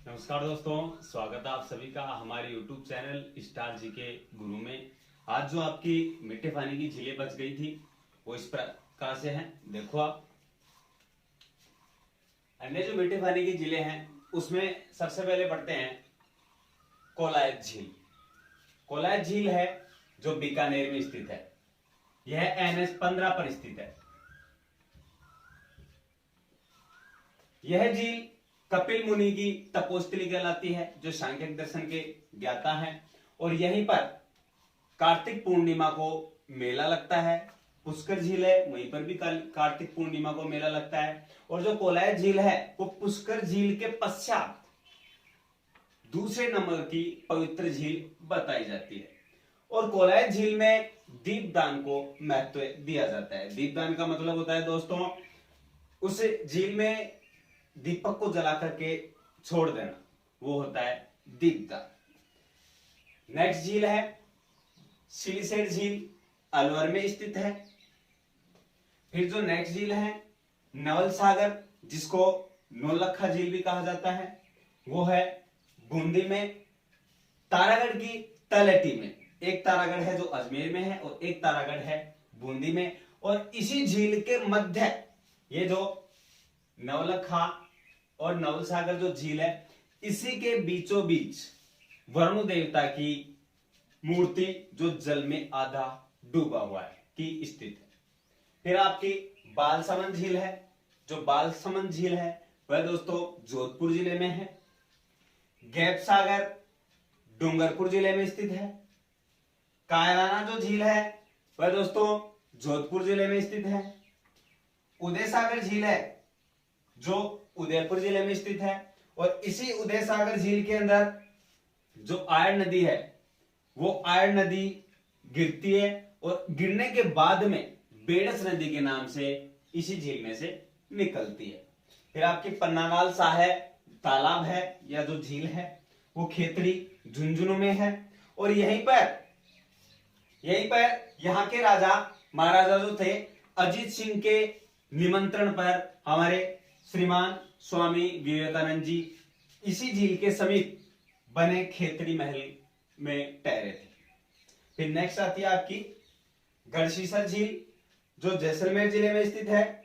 नमस्कार दोस्तों, स्वागत है आप सभी का हमारे YouTube चैनल स्टार जी के गुरु में। आज जो आपकी मिट्टी पानी की झीलें बच गई थी वो इस प्रकार से हैं। देखो आप, अन्य जो मिट्टी पानी की झीलें हैं उसमें सबसे पहले पढ़ते हैं कोलायत झील। कोलायत झील है जो बीकानेर में स्थित है। यह NH 15 पर स्थित है। यह झील कपिल मुनि की तपोस्थली कहलाती है, जो सांख्यिक दर्शन के ज्ञाता हैं। और यहीं पर कार्तिक पूर्णिमा को मेला लगता है। पुष्कर झील है, वहीं पर भी कार्तिक पूर्णिमा को मेला लगता है। और जो कोलायत झील है वो पुष्कर झील के पश्चात दूसरे नंबर की पवित्र झील बताई जाती है। और कोलायत झील में दीपदान को महत्व दिया जाता है। दीपदान का मतलब होता है दोस्तों, उस झील में दीपक को जला करके छोड़ देना, वो होता है दीपदान। नेक्स्ट झील है सिलीसेट झील, अलवर में स्थित है। फिर जो नेक्स्ट झील है नवल सागर, जिसको नौलखा झील भी कहा जाता है, वो है बूंदी में। तारागढ़ की तलहटी में, एक तारागढ़ है जो अजमेर में है और एक तारागढ़ है बूंदी में। और इसी झील के मध्य ये जो नवलखा और नवल सागर जो झील है, इसी के बीचों बीच वरुण देवता की मूर्ति जो जल में आधा डूबा हुआ है की स्थित है। फिर आपकी बालसमंद झील है। जो बालसमंद झील है वह दोस्तों जोधपुर जिले में है। गैप सागर डूंगरपुर जिले में स्थित है। कायराना जो झील है वह दोस्तों जोधपुर जिले में स्थित है। उदय सागर झील है जो उदयपुर जिले में स्थित है। और इसी उदय सागर झील के अंदर जो आयर नदी है वो आयर नदी गिरती है और गिरने के बाद में बेड़स नदी के नाम से इसी झील में से निकलती है। फिर आपकी पन्नालाल साहे तालाब है या जो झील है वो खेतड़ी झुंझुनू में है। और यहीं पर यहाँ के राजा महाराजा जो थे अजीत सिंह के निमंत्रण पर हमारे श्रीमान स्वामी विवेकानंद जी इसी झील के समीप बने खेतड़ी महल में ठहरे थे। फिर नेक्स्ट आती है आपकी गढ़शीसर झील, जो जैसलमेर जिले में स्थित है।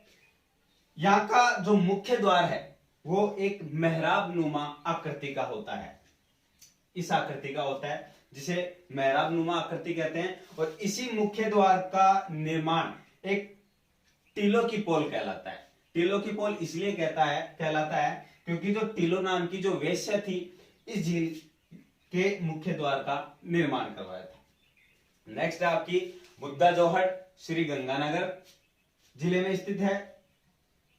यहाँ का जो मुख्य द्वार है वो एक मेहराब नुमा आकृति का होता है। इस आकृति का होता है जिसे मेहराब नुमा आकृति कहते हैं। और इसी मुख्य द्वार का निर्माण एक टीलो की पोल कहलाता है। टीलो की पोल इसलिए कहलाता है क्योंकि जो टीलो नाम की जो वेश्या थी इस झील के मुख्य द्वार का निर्माण करवाया था। नेक्स्ट है आपकी बुद्धा जोहट, श्री गंगानगर जिले में स्थित है।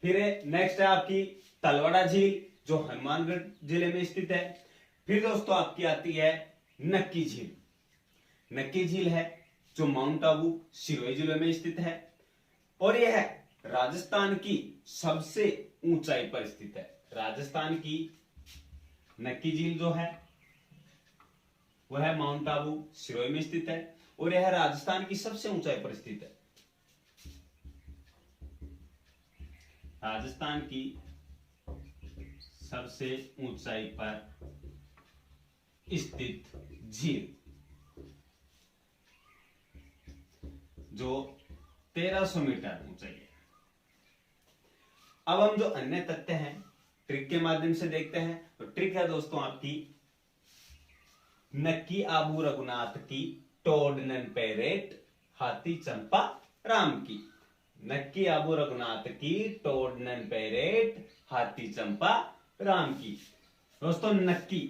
फिर नेक्स्ट है आपकी तलवाड़ा झील, जो हनुमानगढ़ जिले में स्थित है। फिर दोस्तों आपकी आती है नक्की झील। नक्की झील है जो माउंट आबू सिरोही जिले में स्थित है। और यह राजस्थान की सबसे ऊंचाई पर स्थित है। राजस्थान की नक्की झील जो है वह है माउंट आबू सिरोही में स्थित है। और यह राजस्थान की सबसे ऊंचाई पर स्थित है। राजस्थान की सबसे ऊंचाई पर स्थित झील जो 1300 मीटर ऊंचाई है। अब हम जो अन्य तथ्य हैं ट्रिक के माध्यम से देखते हैं। तो ट्रिक है दोस्तों आपकी नक्की आबू रघुनाथ की टोडनन पेरेट हाथी चंपा राम की। नक्की आबू रघुनाथ की टोडनन पेरेट हाथी चंपा राम की। दोस्तों नक्की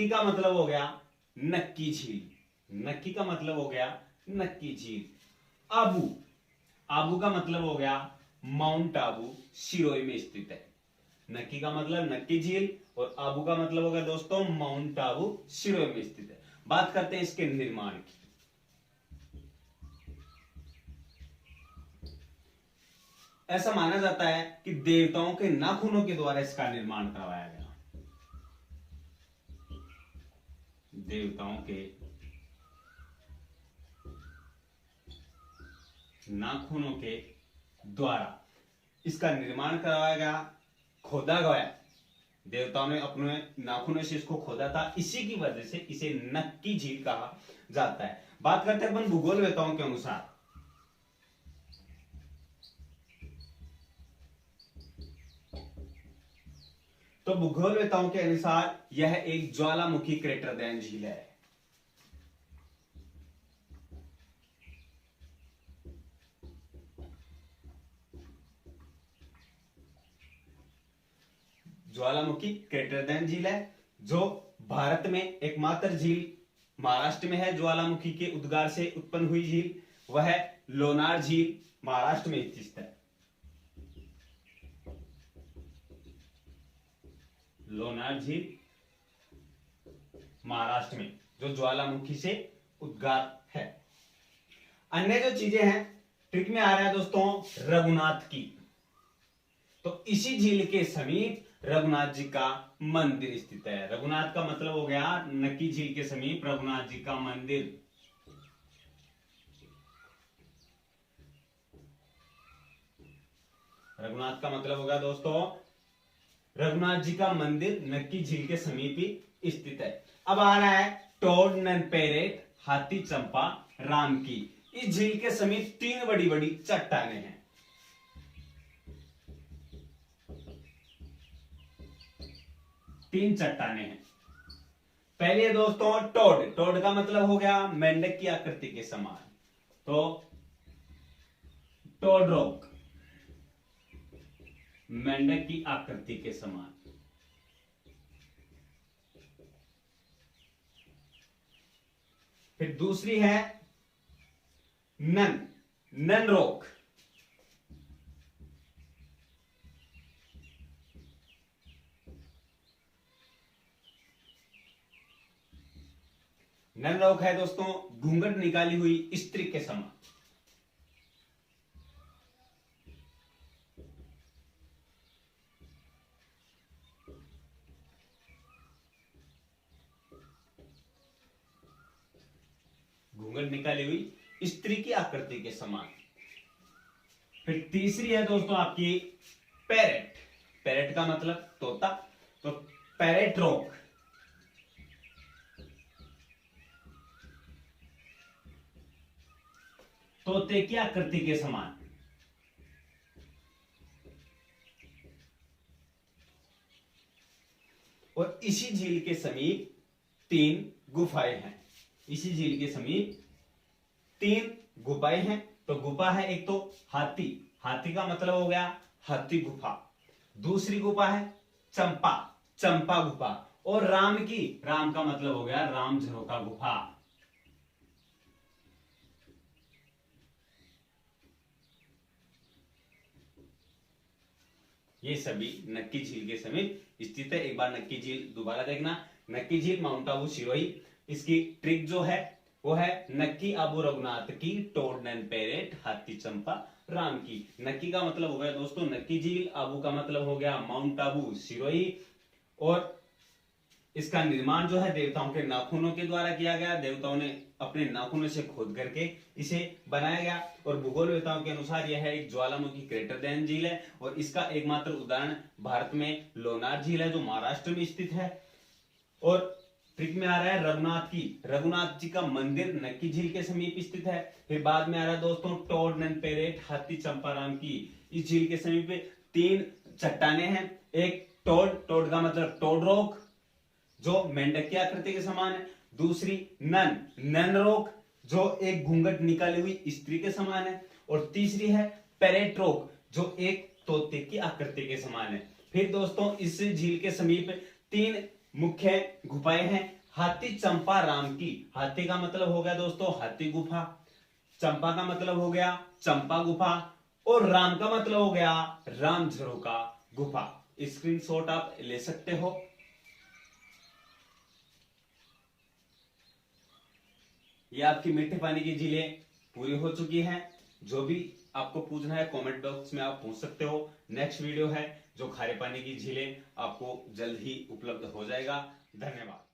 का मतलब हो गया नक्की झील। नक्की का मतलब हो गया नक्की झील। आबू का मतलब हो गया माउंट आबू सिरोही में स्थित है। नक्की का मतलब नक्की झील और आबू का मतलब हो गया दोस्तों माउंट आबू सिरोही में स्थित है। बात करते हैं इसके निर्माण की। ऐसा माना जाता है कि देवताओं के नाखूनों के द्वारा इसका निर्माण करवाया गया। देवताओं के नाखूनों के द्वारा इसका निर्माण करवाया गया, खोदा गया देवताओं ने अपने नाखूनों से इसको खोदा था, इसी की वजह से इसे नक्की झील कहा जाता है। बात करते हैं अपन भूगोलवेताओं के अनुसार। तो भूगोलवेताओं के अनुसार यह एक ज्वालामुखी क्रेटर दैन झील है। ज्वालामुखी क्रेटर दैन झील है, जो भारत में एकमात्र झील महाराष्ट्र में है। ज्वालामुखी के उद्गार से उत्पन्न हुई झील वह लोनार झील महाराष्ट्र में स्थित है। लोनार झील महाराष्ट्र में जो ज्वालामुखी से उद्गार है। अन्य जो चीजें हैं ट्रिक में आ रहा है दोस्तों रघुनाथ की। तो इसी झील के समीप रघुनाथ जी का मंदिर स्थित है। रघुनाथ का मतलब हो गया नक्की झील के समीप रघुनाथ जी का मंदिर। रघुनाथ का मतलब होगा दोस्तों रघुनाथ जी का मंदिर नक्की झील के समीप ही स्थित है। अब आ रहा है टोड ननपेरेट हाथी चंपा राम की। इस झील के समीप तीन बड़ी बड़ी चट्टानें हैं। तीन चट्टानें हैं। पहले दोस्तों टोड, टोड का मतलब हो गया मेंढक की आकृति के समान, तो टोड रॉक मेंढक की आकृति के समान। फिर दूसरी है नन, नन रॉक नन रॉक है दोस्तों घूंघट निकाली हुई स्त्री के समान। घूंघट निकाली हुई स्त्री की आकृति के समान। फिर तीसरी है दोस्तों आपकी पैरेट, पैरेट का मतलब तोता, तो पैरेट रॉक तोते की आकृति के समान। और इसी झील के समीप तीन गुफाएं हैं। इसी झील के समीप तीन गुफाएं हैं। तो गुफा है एक तो हाथी, हाथी का मतलब हो गया हाथी गुफा। दूसरी गुफा है चंपा, चंपा गुफा। और राम की, राम का मतलब हो गया राम झरोका गुफा। ये सभी नक्की झील के समीप स्थित है। एक बार नक्की झील दोबारा देखना, नक्की झील माउंट आबू सिरोही। इसकी ट्रिक जो है वो है नक्की आबू रघुनाथ की, टोड नैन पैरेट हाथी चंपा राम की। नक्की का मतलब हो गया दोस्तों नक्की झील, आबू का मतलब हो गया माउंट आबू सिरोही। और इसका निर्माण जो है देवताओं के नाखूनों के द्वारा किया गया। देवताओं ने अपने नाखूनों से खोद करके इसे बनाया गया। और भूगोलवेताओं के अनुसार यह एक ज्वालामुखी क्रेटर दैन झील है। और इसका एकमात्र उदाहरण भारत में लोनार झील है जो महाराष्ट्र में स्थित है। और ट्रिक में आ रहा है रघुनाथ की, रघुनाथ जी का मंदिर नक्की झील के समीप स्थित है। फिर बाद में आ रहा है दोस्तों टोड नन पेरेट हाथी चंपाराम की। इस झील के समीप तीन चट्टाने हैं। एक टोड, टोड का मतलब टोड रॉक जो मेंढक की आकृति के समान है। दूसरी नन, नन रॉक जो एक घूंघट निकाली हुई स्त्री के समान है। और तीसरी है पेरेट रॉक जो एक तोते की आकृति के समान है। फिर दोस्तों इस झील के समीप तीन मुख्य गुफाएं हैं। हाथी चंपा राम की, हाथी का मतलब हो गया दोस्तों हाथी गुफा, चंपा का मतलब हो गया चंपा गुफा, और राम का मतलब हो गया राम झरोका गुफा। स्क्रीनशॉट आप ले सकते हो। ये आपकी मीठे पानी की झीलें पूरी हो चुकी हैं। जो भी आपको पूछना है कमेंट बॉक्स में आप पूछ सकते हो। नेक्स्ट वीडियो है जो खारे पानी की झीलें, आपको जल्द ही उपलब्ध हो जाएगा। धन्यवाद।